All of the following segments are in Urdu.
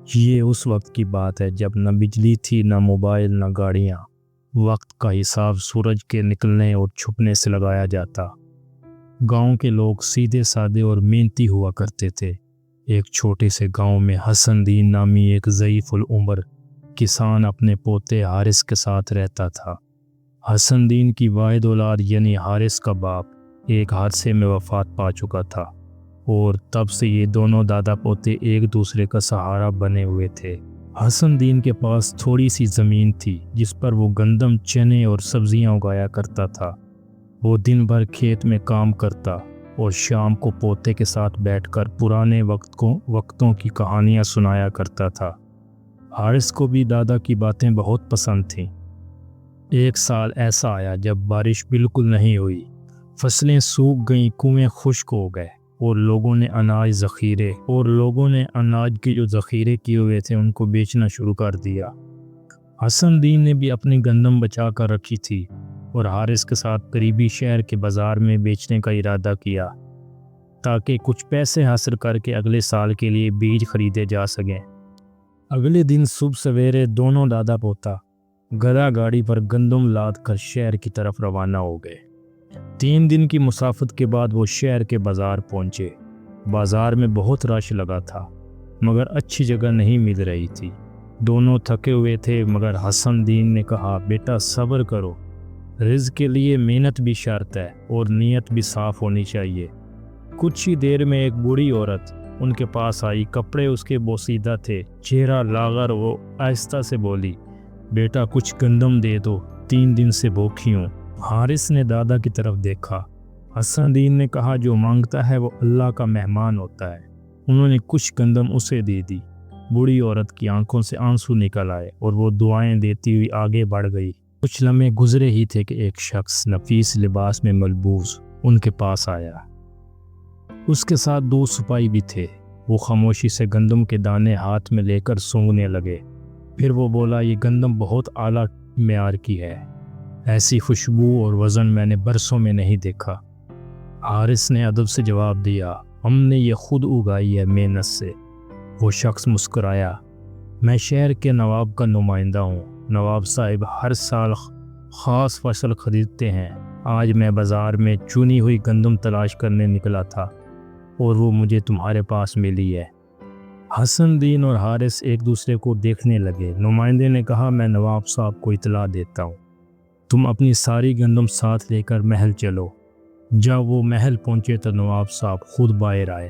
یہ اس وقت کی بات ہے جب نہ بجلی تھی، نہ موبائل، نہ گاڑیاں۔ وقت کا حساب سورج کے نکلنے اور چھپنے سے لگایا جاتا۔ گاؤں کے لوگ سیدھے سادے اور محنتی ہوا کرتے تھے۔ ایک چھوٹے سے گاؤں میں حسن دین نامی ایک ضعیف العمر کسان اپنے پوتے حارث کے ساتھ رہتا تھا۔ حسن دین کی واحد اولاد یعنی حارث کا باپ ایک حادثے میں وفات پا چکا تھا، اور تب سے یہ دونوں دادا پوتے ایک دوسرے کا سہارا بنے ہوئے تھے۔ حسن دین کے پاس تھوڑی سی زمین تھی جس پر وہ گندم، چنے اور سبزیاں اگایا کرتا تھا۔ وہ دن بھر کھیت میں کام کرتا اور شام کو پوتے کے ساتھ بیٹھ کر پرانے وقتوں کی کہانیاں سنایا کرتا تھا۔ حارث کو بھی دادا کی باتیں بہت پسند تھیں۔ ایک سال ایسا آیا جب بارش بالکل نہیں ہوئی، فصلیں سوکھ گئیں، کنویں خشک ہو گئے، اور لوگوں نے اناج کے جو ذخیرے کیے ہوئے تھے ان کو بیچنا شروع کر دیا۔ حسن دین نے بھی اپنی گندم بچا کر رکھی تھی اور حارث کے ساتھ قریبی شہر کے بازار میں بیچنے کا ارادہ کیا تاکہ کچھ پیسے حاصل کر کے اگلے سال کے لیے بیج خریدے جا سکیں۔ اگلے دن صبح سویرے دونوں دادا پوتا گدھا گاڑی پر گندم لاد کر شہر کی طرف روانہ ہو گئے۔ 3 دن کی مسافت کے بعد وہ شہر کے بازار پہنچے۔ بازار میں بہت رش لگا تھا مگر اچھی جگہ نہیں مل رہی تھی۔ دونوں تھکے ہوئے تھے مگر حسن دین نے کہا، بیٹا صبر کرو، رزق کے لیے محنت بھی شرط ہے اور نیت بھی صاف ہونی چاہیے۔ کچھ ہی دیر میں ایک بوڑھی عورت ان کے پاس آئی، کپڑے اس کے بوسیدہ تھے، چہرہ لاغر۔ وہ آہستہ سے بولی، بیٹا کچھ گندم دے دو، 3 دن سے بھوکھی ہوں۔ حارث نے دادا کی طرف دیکھا۔ حسن دین نے کہا، جو مانگتا ہے وہ اللہ کا مہمان ہوتا ہے۔ انہوں نے کچھ گندم اسے دے دی۔ بوڑھی عورت کی آنکھوں سے آنسو نکل آئے اور وہ دعائیں دیتی ہوئی آگے بڑھ گئی۔ کچھ لمحے گزرے ہی تھے کہ ایک شخص نفیس لباس میں ملبوس ان کے پاس آیا۔ اس کے ساتھ 2 سپاہی بھی تھے۔ وہ خاموشی سے گندم کے دانے ہاتھ میں لے کر سونگھنے لگے۔ پھر وہ بولا، یہ گندم بہت اعلیٰ معیار کی ہے، ایسی خوشبو اور وزن میں نے برسوں میں نہیں دیکھا۔ حارث نے ادب سے جواب دیا، ہم نے یہ خود اگائی ہے محنت سے۔ وہ شخص مسکرایا، میں شہر کے نواب کا نمائندہ ہوں۔ نواب صاحب ہر سال خاص فصل خریدتے ہیں۔ آج میں بازار میں چنی ہوئی گندم تلاش کرنے نکلا تھا اور وہ مجھے تمہارے پاس ملی ہے۔ حسن دین اور حارث ایک دوسرے کو دیکھنے لگے۔ نمائندے نے کہا، میں نواب صاحب کو اطلاع دیتا ہوں، تم اپنی ساری گندم ساتھ لے کر محل چلو۔ جب وہ محل پہنچے تو نواب صاحب خود باہر آئے۔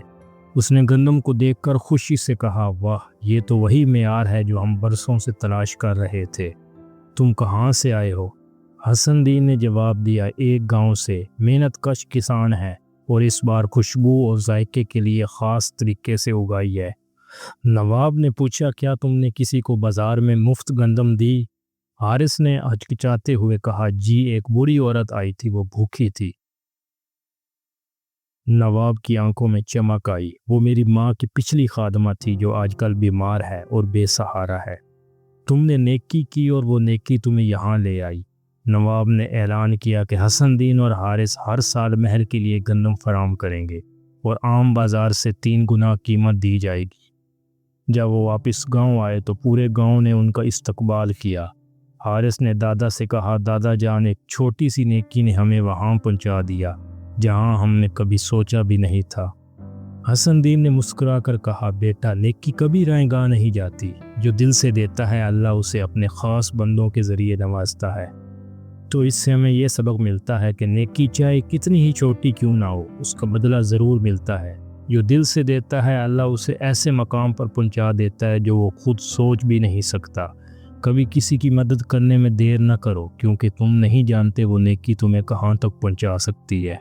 اس نے گندم کو دیکھ کر خوشی سے کہا، واہ، یہ تو وہی معیار ہے جو ہم برسوں سے تلاش کر رہے تھے۔ تم کہاں سے آئے ہو؟ حسن دین نے جواب دیا، ایک گاؤں سے، محنت کش کسان ہے اور اس بار خوشبو اور ذائقے کے لیے خاص طریقے سے اگائی ہے۔ نواب نے پوچھا، کیا تم نے کسی کو بازار میں مفت گندم دی؟ حارث نے ہچکچاتے ہوئے کہا، جی، ایک بوڑھی عورت آئی تھی، وہ بھوکی تھی۔ نواب کی آنکھوں میں چمک آئی، وہ میری ماں کی پچھلی خادمہ تھی جو آج کل بیمار ہے اور بے سہارا ہے۔ تم نے نیکی کی اور وہ نیکی تمہیں یہاں لے آئی۔ نواب نے اعلان کیا کہ حسن دین اور حارث ہر سال محل کے لیے گندم فراہم کریں گے اور عام بازار سے 3 گنا قیمت دی جائے گی۔ جب وہ واپس گاؤں آئے تو پورے گاؤں نے ان کا استقبال کیا۔ حارث نے دادا سے کہا، دادا جان، ایک چھوٹی سی نیکی نے ہمیں وہاں پہنچا دیا جہاں ہم نے کبھی سوچا بھی نہیں تھا۔ حسن دین نے مسکرا کر کہا، بیٹا، نیکی کبھی رائے گاہ نہیں جاتی۔ جو دل سے دیتا ہے اللہ اسے اپنے خاص بندوں کے ذریعے نوازتا ہے۔ تو اس سے ہمیں یہ سبق ملتا ہے کہ نیکی چاہے کتنی ہی چھوٹی کیوں نہ ہو، اس کا بدلہ ضرور ملتا ہے۔ جو دل سے دیتا ہے اللہ اسے ایسے مقام پر پہنچا دیتا ہے جو وہ خود سوچ بھی نہیں سکتا۔ کبھی کسی کی مدد کرنے میں دیر نہ کرو، کیونکہ تم نہیں جانتے وہ نیکی تمہیں کہاں تک پہنچا سکتی ہے۔